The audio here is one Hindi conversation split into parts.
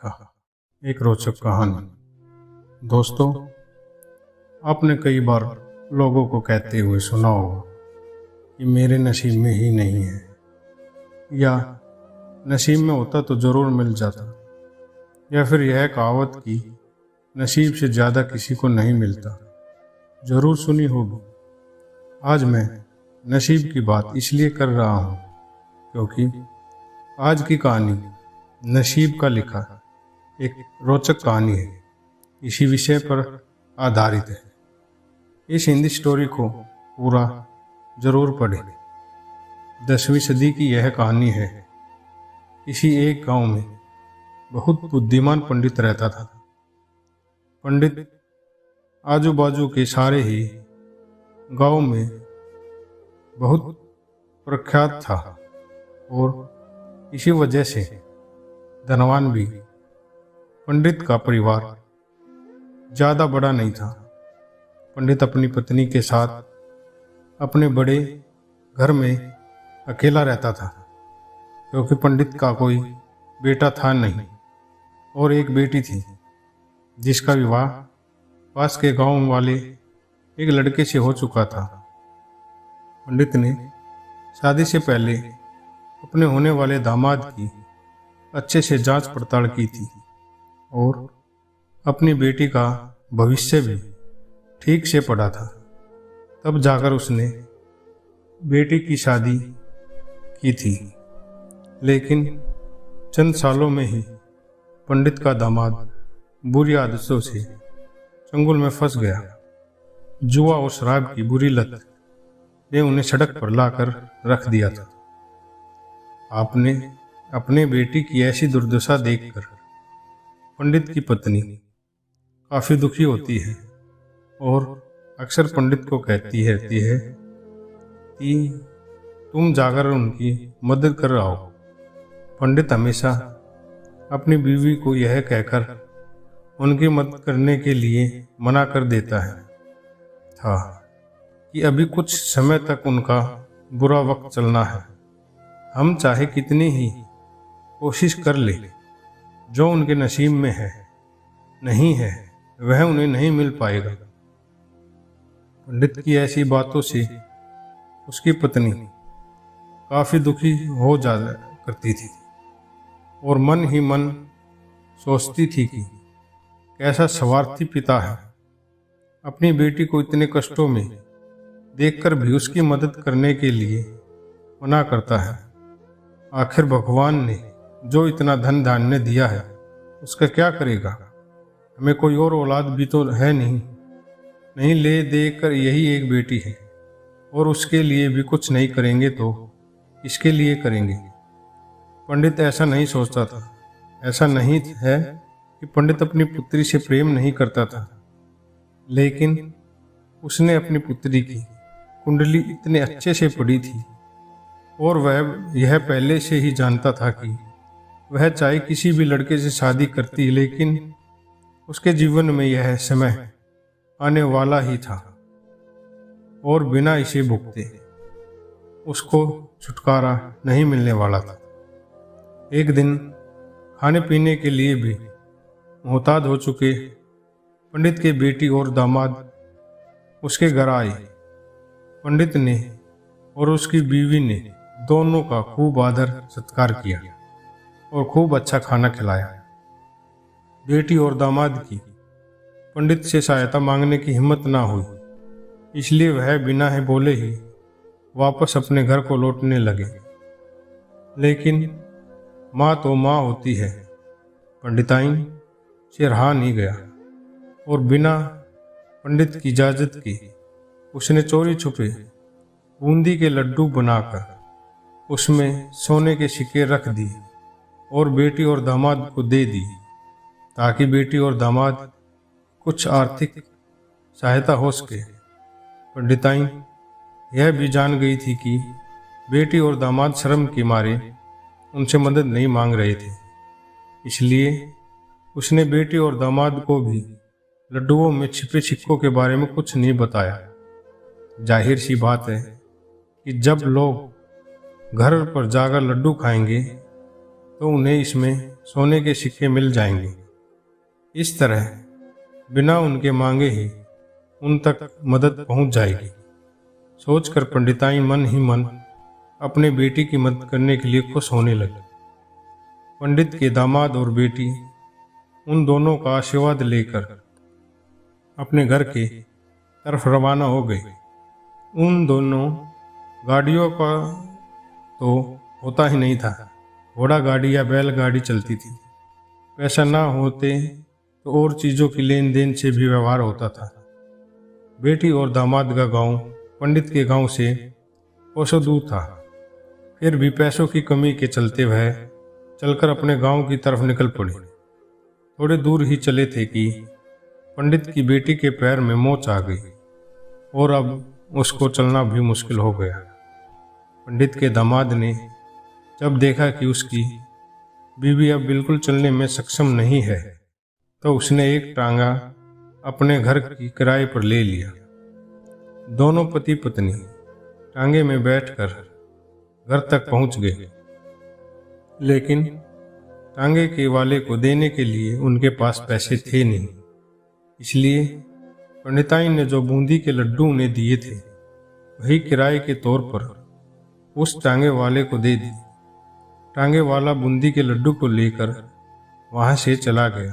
लिखा एक रोचक कहानी। दोस्तों, आपने कई बार लोगों को कहते हुए सुना होगा कि मेरे नसीब में ही नहीं है, या नसीब में होता तो जरूर मिल जाता, या फिर यह कहावत कि नसीब से ज़्यादा किसी को नहीं मिलता जरूर सुनी होगी। आज मैं नसीब की बात इसलिए कर रहा हूँ क्योंकि आज की कहानी नसीब का लिखा एक रोचक कहानी है, इसी विषय पर आधारित है। इस हिंदी स्टोरी को पूरा जरूर पढ़ें। 10वीं सदी की यह कहानी है। किसी एक गांव में बहुत बुद्धिमान पंडित रहता था। पंडित आजू बाजू के सारे ही गांव में बहुत प्रख्यात था और इसी वजह से धनवान भी। पंडित का परिवार ज़्यादा बड़ा नहीं था। पंडित अपनी पत्नी के साथ अपने बड़े घर में अकेला रहता था क्योंकि पंडित का कोई बेटा था नहीं और एक बेटी थी जिसका विवाह पास के गांव वाले एक लड़के से हो चुका था। पंडित ने शादी से पहले अपने होने वाले दामाद की अच्छे से जांच पड़ताल की थी और अपनी बेटी का भविष्य भी ठीक से पढ़ा था। तब जाकर उसने बेटी की शादी की थी, लेकिन चंद सालों में ही पंडित का दामाद बुरी आदतों से चंगुल में फंस गया। जुआ और शराब की बुरी लत ने उन्हें सड़क पर लाकर रख दिया था। आपने अपने बेटी की ऐसी दुर्दशा देखकर पंडित की पत्नी काफी दुखी होती है और अक्सर पंडित को कहती रहती है कि तुम जाकर उनकी मदद कर रहा हो। पंडित हमेशा अपनी बीवी को यह कहकर उनकी मदद करने के लिए मना कर देता है था कि अभी कुछ समय तक उनका बुरा वक्त चलना है। हम चाहे कितनी ही कोशिश कर ले, जो उनके नसीब में है नहीं है वह उन्हें नहीं मिल पाएगा। पंडित की ऐसी बातों से उसकी पत्नी काफी दुखी हो जा करती थी और मन ही मन सोचती थी कि कैसा स्वार्थी पिता है, अपनी बेटी को इतने कष्टों में देखकर भी उसकी मदद करने के लिए मना करता है। आखिर भगवान ने जो इतना धन धान्य दिया है उसका क्या करेगा? हमें कोई और औलाद भी तो है नहीं ले दे कर यही एक बेटी है और उसके लिए भी कुछ नहीं करेंगे तो इसके लिए करेंगे। पंडित ऐसा नहीं सोचता था। ऐसा नहीं है कि पंडित अपनी पुत्री से प्रेम नहीं करता था, लेकिन उसने अपनी पुत्री की कुंडली इतने अच्छे से पढ़ी थी और वह यह पहले से ही जानता था कि वह चाहे किसी भी लड़के से शादी करती, लेकिन उसके जीवन में यह समय आने वाला ही था और बिना इसे भुगते उसको छुटकारा नहीं मिलने वाला था। एक दिन खाने पीने के लिए भी मोहताज हो चुके पंडित के बेटी और दामाद उसके घर आए। पंडित ने और उसकी बीवी ने दोनों का खूब आदर सत्कार किया और खूब अच्छा खाना खिलाया। बेटी और दामाद की पंडित से सहायता मांगने की हिम्मत ना हुई, इसलिए वह बिना ही बोले ही वापस अपने घर को लौटने लगे। लेकिन माँ तो माँ होती है। पंडिताइन से रहा नहीं गया और बिना पंडित की इजाजत के उसने चोरी छुपे बूंदी के लड्डू बनाकर उसमें सोने के सिक्के रख दिए और बेटी और दामाद को दे दी ताकि बेटी और दामाद कुछ आर्थिक सहायता हो सके। पंडिताइन यह भी जान गई थी कि बेटी और दामाद शर्म के मारे उनसे मदद नहीं मांग रहे थे, इसलिए उसने बेटी और दामाद को भी लड्डुओं में छिपे सिक्कों के बारे में कुछ नहीं बताया। जाहिर सी बात है कि जब लोग घर पर जाकर लड्डू खाएंगे तो उन्हें इसमें सोने के सिक्के मिल जाएंगे। इस तरह बिना उनके मांगे ही उन तक मदद पहुंच जाएगी। सोचकर पंडिताइन मन ही मन अपने बेटी की मदद करने के लिए खुश होने लगी। पंडित के दामाद और बेटी उन दोनों का आशीर्वाद लेकर अपने घर के तरफ रवाना हो गए। उन दोनों गाड़ियों का तो होता ही नहीं था, घोड़ा गाड़ी या बैलगाड़ी चलती थी। पैसा ना होते तो और चीज़ों की लेन देन से भी व्यवहार होता था। बेटी और दामाद का गांव पंडित के गांव से कोसों दूर था, फिर भी पैसों की कमी के चलते वह चलकर अपने गांव की तरफ निकल पड़ी। थोड़े दूर ही चले थे कि पंडित की बेटी के पैर में मोच आ गई और अब उसको चलना भी मुश्किल हो गया। पंडित के दामाद ने जब देखा कि उसकी बीवी अब बिल्कुल चलने में सक्षम नहीं है, तो उसने एक टांगा अपने घर की किराए पर ले लिया। दोनों पति पत्नी टांगे में बैठकर घर तक पहुंच गए, लेकिन टांगे के वाले को देने के लिए उनके पास पैसे थे नहीं। इसलिए पंडिताइन ने जो बूंदी के लड्डू उन्हें दिए थे वही किराए के तौर पर उस टांगे वाले को दे दी। टांगे वाला बूंदी के लड्डू को लेकर वहां से चला गया।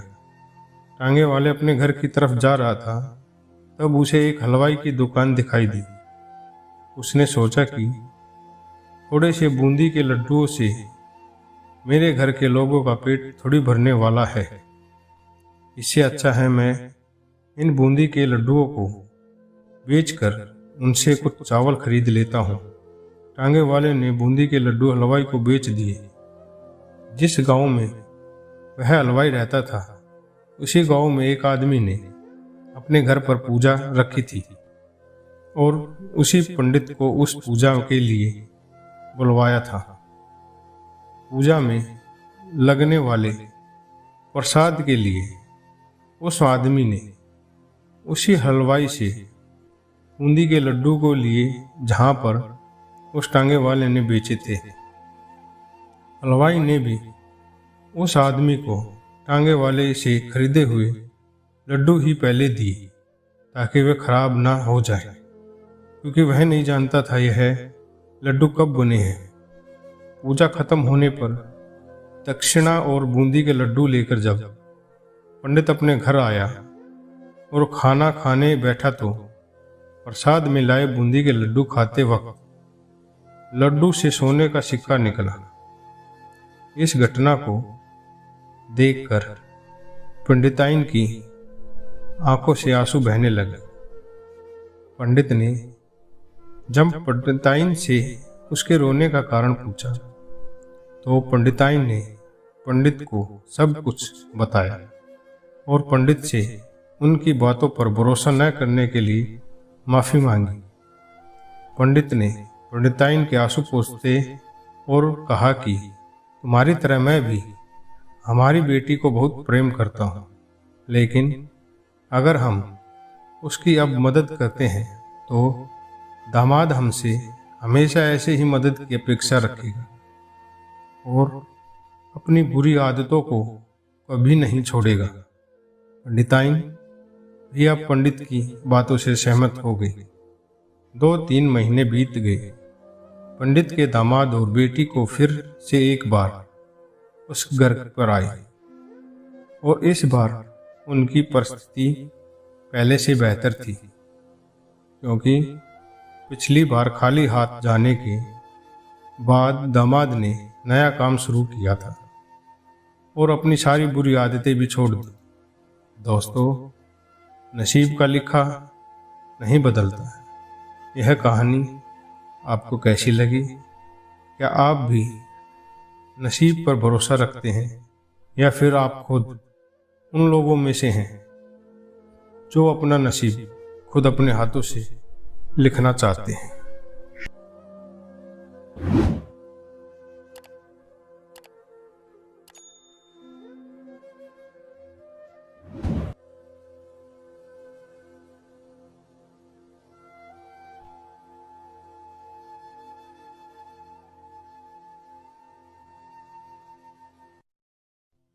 टांगे वाले अपने घर की तरफ जा रहा था, तब उसे एक हलवाई की दुकान दिखाई दी। उसने सोचा कि थोड़े से बूंदी के लड्डुओं से मेरे घर के लोगों का पेट थोड़ी भरने वाला है। इससे अच्छा है मैं इन बूंदी के लड्डुओं को बेचकर उनसे कुछ चावल खरीद लेता हूँ। टांगे वाले ने बूंदी के लड्डू हलवाई को बेच दिए। जिस गांव में वह हलवाई रहता था, उसी गांव में एक आदमी ने अपने घर पर पूजा रखी थी और उसी पंडित को उस पूजा के लिए बुलवाया था। पूजा में लगने वाले प्रसाद के लिए उस आदमी ने उसी हलवाई से बूंदी के लड्डू को लिए जहां पर उस टांगे वाले ने बेचे थे। हलवाई ने भी उस आदमी को टांगे वाले से खरीदे हुए लड्डू ही पहले दिए ताकि वे खराब ना हो जाए, क्योंकि वह नहीं जानता था यह लड्डू कब बने हैं। पूजा खत्म होने पर दक्षिणा और बूंदी के लड्डू लेकर जब पंडित अपने घर आया और खाना खाने बैठा, तो प्रसाद में लाए बूंदी के लड्डू खाते वक्त लड्डू से सोने का सिक्का निकला। इस घटना को देखकर पंडिताइन की आंखों से आंसू बहने लगे। पंडित ने जब पंडिताइन से उसके रोने का कारण पूछा, तो पंडिताइन ने पंडित को सब कुछ बताया और पंडित से उनकी बातों पर भरोसा न करने के लिए माफ़ी मांगी। पंडित ने पंडिताइन के आंसू पोंछते और कहा कि तुम्हारी तरह मैं भी हमारी बेटी को बहुत प्रेम करता हूँ, लेकिन अगर हम उसकी अब मदद करते हैं तो दामाद हमसे हमेशा ऐसे ही मदद की अपेक्षा रखेगा और अपनी बुरी आदतों को कभी नहीं छोड़ेगा। पंडिताइन भी अब पंडित की बातों से सहमत हो गई। 2-3 महीने बीत गए। पंडित के दामाद और बेटी को फिर से एक बार उस घर पर आए और इस बार उनकी परिस्थिति पहले से बेहतर थी, क्योंकि पिछली बार खाली हाथ जाने के बाद दामाद ने नया काम शुरू किया था और अपनी सारी बुरी आदतें भी छोड़ दी। दोस्तों, नसीब का लिखा नहीं बदलता है। यह कहानी आपको कैसी लगी? क्या आप भी नसीब पर भरोसा रखते हैं या फिर आप खुद उन लोगों में से हैं जो अपना नसीब खुद अपने हाथों से लिखना चाहते हैं?